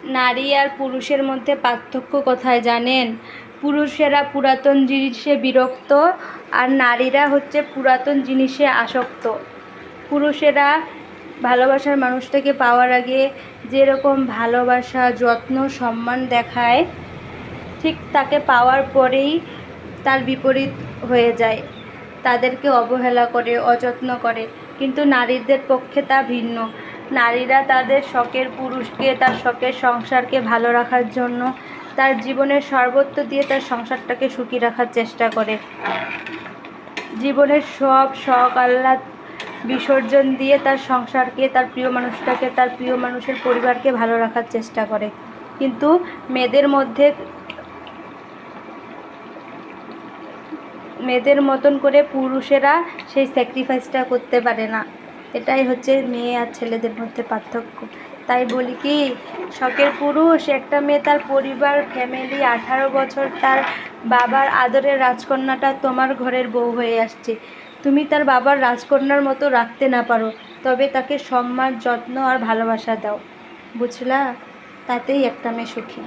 নারী আর পুরুষের মধ্যে পার্থক্য কোথায় জানেন? পুরুষেরা পুরাতন জিনিসে বিরক্ত আর নারীরা হচ্ছে পুরাতন জিনিসে আসক্ত। পুরুষেরা ভালোবাসার মানুষটাকে পাওয়ার আগে যেরকম ভালোবাসা, যত্ন, সম্মান দেখায়, ঠিক তাকে পাওয়ার পরেই তার বিপরীত হয়ে যায়, তাদেরকে অবহেলা করে, অযত্ন করে। কিন্তু নারীদের পক্ষে তা ভিন্ন। নারীরা তাদের শখের পুরুষকে, তার শখের সংসারকে ভালো রাখার জন্য তার জীবনের সর্বত্র দিয়ে তার সংসারটাকে সুখী রাখার চেষ্টা করে। জীবনের সব শখ আহ্লাদ বিসর্জন দিয়ে তার সংসারকে, তার প্রিয় মানুষটাকে, তার প্রিয় মানুষের পরিবারকে ভালো রাখার চেষ্টা করে। কিন্তু মেয়েদের মতন করে পুরুষেরা সেই স্যাক্রিফাইসটা করতে পারে না। এটাই হচ্ছে মেয়ে আর ছেলেদের মধ্যে পার্থক্য। তাই বলি কি, শখের পুরুষ একটা মেয়ে, তার পরিবার, ফ্যামিলি, 18 বছর তার বাবার আদরের রাজকন্যাটা তোমার ঘরের বউ হয়ে আসছে। তুমি তার বাবার রাজকন্যার মতো রাখতে না পারো, তবে তাকে সম্মান, যত্ন আর ভালোবাসা দাও, বুঝলা? তাতেই একটা মেয়ে সুখী।